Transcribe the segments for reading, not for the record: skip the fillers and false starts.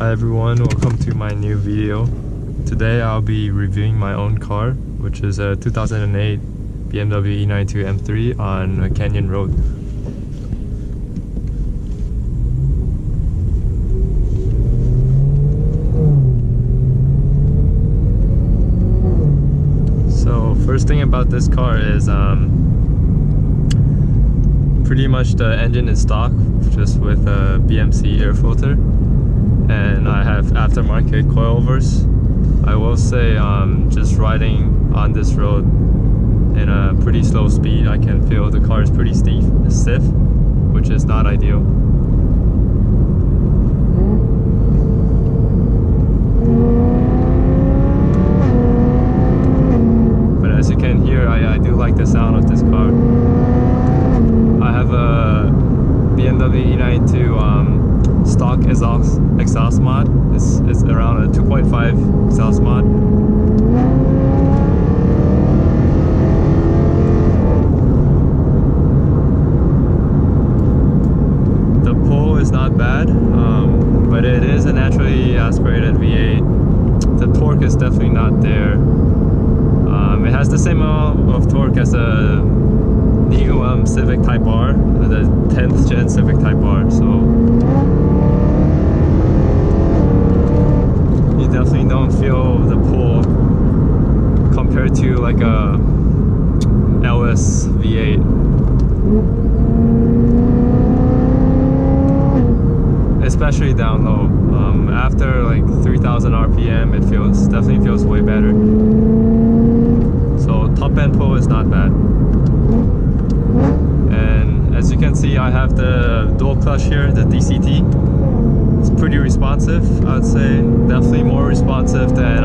Hi everyone, welcome to my new video. Today I'll be reviewing my own car, which is a 2008 BMW E92 M3 on a canyon road. So first thing about this car is pretty much the engine is stock, just with a BMC air filter. And I have aftermarket coilovers. I will say just riding on this road in a pretty slow speed, I can feel the car is pretty stiff, which is not ideal. But as you can hear, I do like the sound of this car. I have a BMW E92 stock exhaust mod. It's around a 2.5 exhaust mod. The pull is not bad, but it is a naturally aspirated V8. The torque is definitely not there. It has the same amount of torque as a new Civic Type R, the 10th gen Civic Type R, so you definitely don't feel the pull compared to like a LS V8. Especially down low. After like 3000 RPM, it definitely feels way better. So top end pull is not bad. And as you can see, I have the dual clutch here, the DCT. It's pretty responsive, I'd say. Definitely more responsive than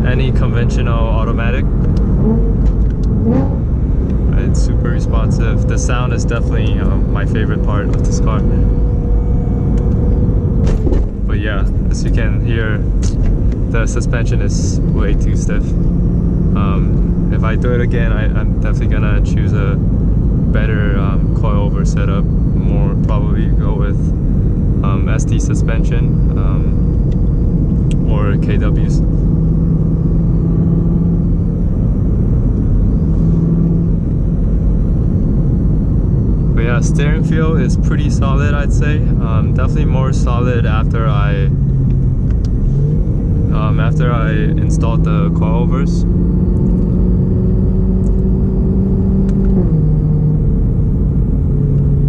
any conventional automatic. It's super responsive. The sound is definitely my favorite part of this car. But yeah, as you can hear, the suspension is way too stiff. If I do it again, I'm definitely gonna choose a better coilover setup. More probably go with ST suspension or KWs. But yeah, steering feel is pretty solid, I'd say. Definitely more solid after I installed the coilovers.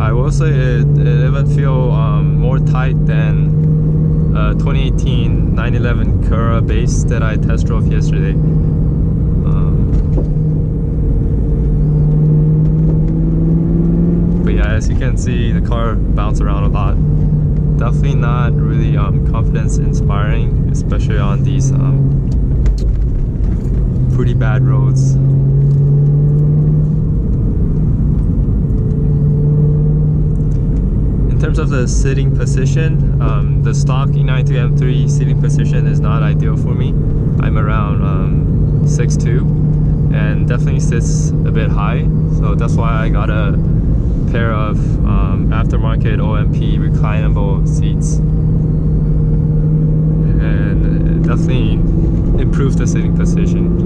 I will say it even feel more tight than 2018 911 Cura base that I test drove yesterday. But yeah, as you can see, the car bounced around a lot. Definitely not really confidence inspiring, especially on these pretty bad roads. In terms of the sitting position, the stock E92 M3 sitting position is not ideal for me. I'm around 6'2", and definitely sits a bit high, so that's why I got a pair of aftermarket OMP reclinable seats, and it definitely improves the sitting position.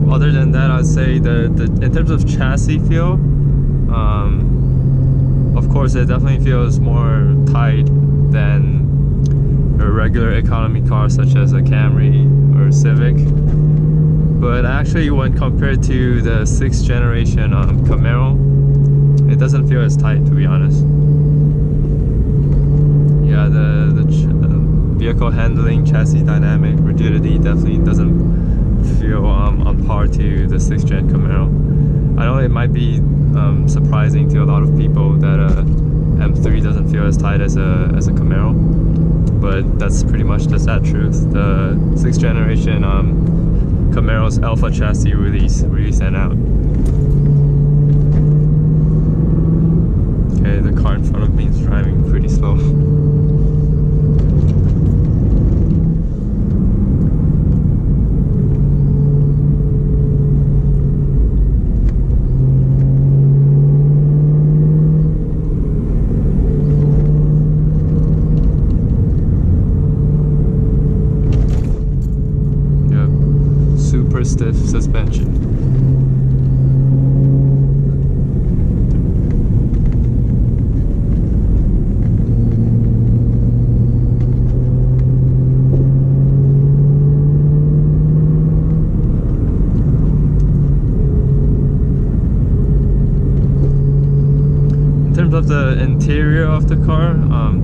Other than that, I'd say in terms of chassis feel, of course it definitely feels more tight than a regular economy car such as a Camry or Civic. But actually, when compared to the 6th generation Camaro, it doesn't feel as tight, to be honest. Yeah, the vehicle handling, chassis dynamic, rigidity definitely doesn't feel on par to the 6th gen Camaro. I know it might be surprising to a lot of people that M3 doesn't feel as tight as a Camaro, but that's pretty much the sad truth. The 6th generation Camaro's Alpha chassis really stand out. of the interior of the car,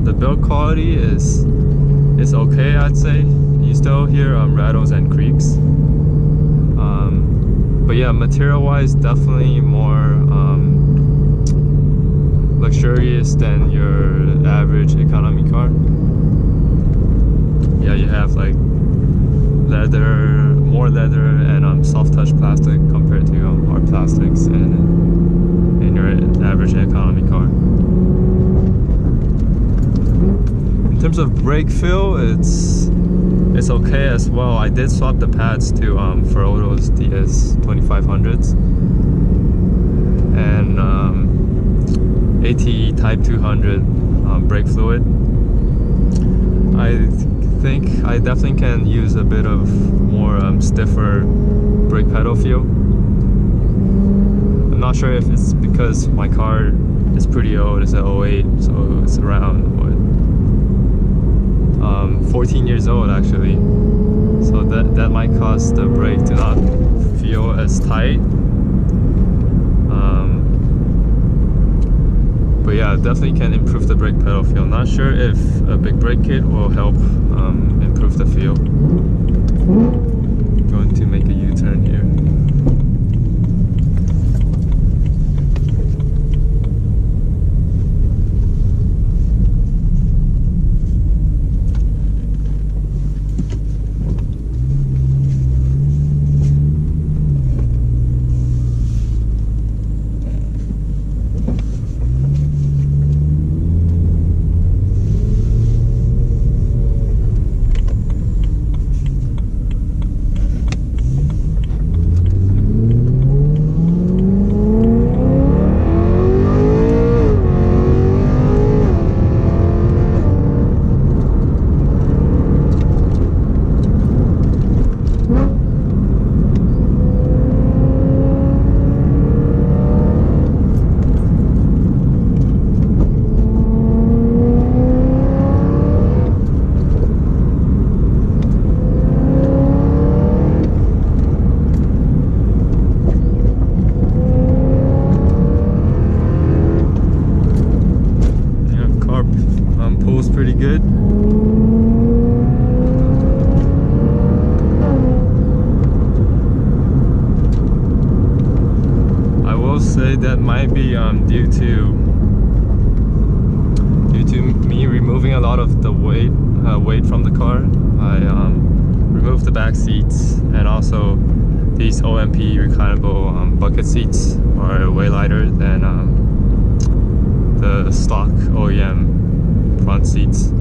the build quality is okay, I'd say. You still hear rattles and creaks. But yeah, material-wise, definitely more luxurious than your average economy car. Yeah, you have like more leather and soft touch plastic compared to hard plastics in your average economy car. In terms of brake feel, it's okay as well. I did swap the pads to Ferroto's DS 2500s and AT Type 200 brake fluid. I think I definitely can use a bit of more stiffer brake pedal feel. I'm not sure if it's because my car is pretty old. It's an 08, so it's around 14 years old actually. So that might cause the brake to not feel as tight. But yeah, definitely can improve the brake pedal feel. Not sure if a big brake kit will help improve the feel. Going to make a U-turn here. Pulls pretty good. I will say that might be due to me removing a lot of the weight from the car. I removed the back seats, and also these OMP reclinable bucket seats are way lighter than the stock OEM front seats.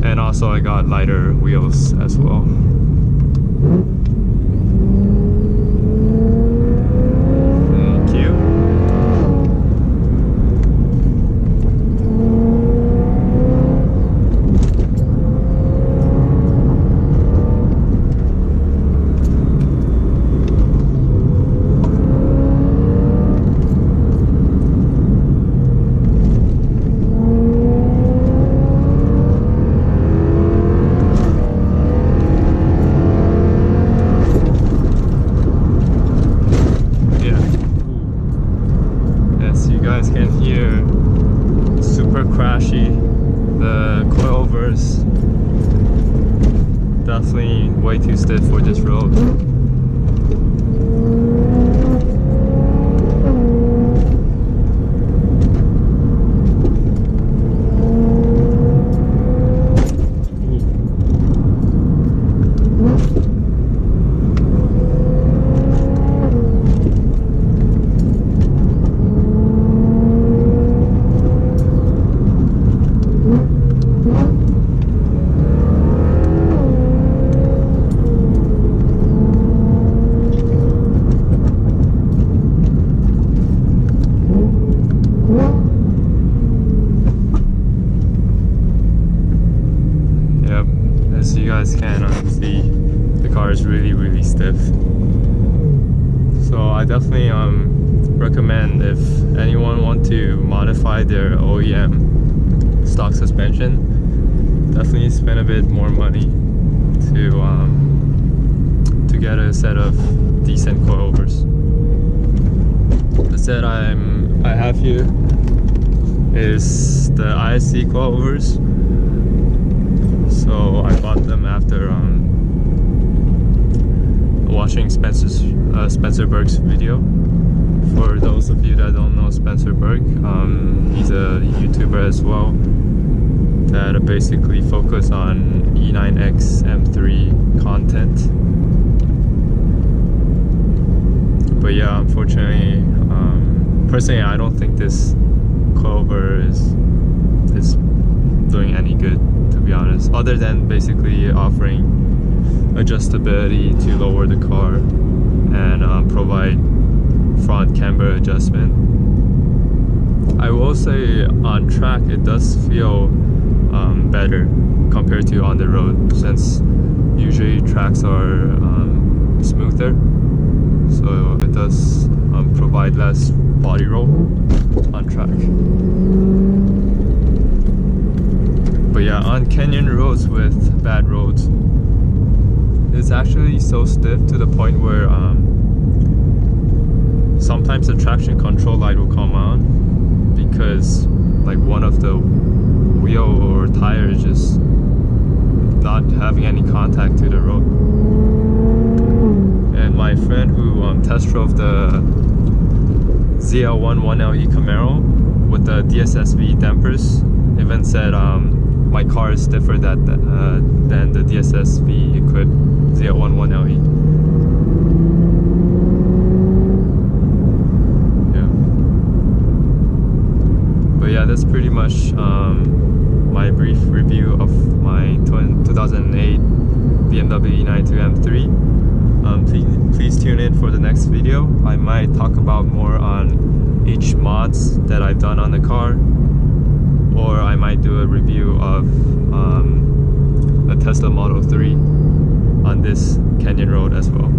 And also I got lighter wheels as well. Thank you. Can hear super crashy. The coilovers definitely way too stiff for this road. As you guys can see, the car is really stiff. So I definitely recommend, if anyone want to modify their OEM stock suspension, definitely spend a bit more money to get a set of decent coilovers. That said, I have here is the ISC coilovers. So I bought them after watching Spencer Berg's video. For those of you that don't know Spencer Berg, he's a YouTuber as well that basically focus on E9X M3 content. But yeah, unfortunately, personally, I don't think this coilover is doing any good, to be honest. Other than basically offering adjustability to lower the car and provide front camber adjustment. I will say on track it does feel better compared to on the road, since usually tracks are smoother, so it does provide less body roll on track. But yeah, on canyon roads with bad roads, it's actually so stiff to the point where sometimes the traction control light will come on because like one of the wheel or tire is just not having any contact to the road. And my friend who test drove the ZL1 1LE Camaro with the DSSV dampers even said my car is stiffer than the DSSV equipped ZL1 1LE. Yeah, that's pretty much my brief review of my 2008 BMW E92 M3. Please tune in for the next video. I might talk about more on each mods that I've done on the car, or I might do a review of a Tesla Model 3 on this canyon road as well.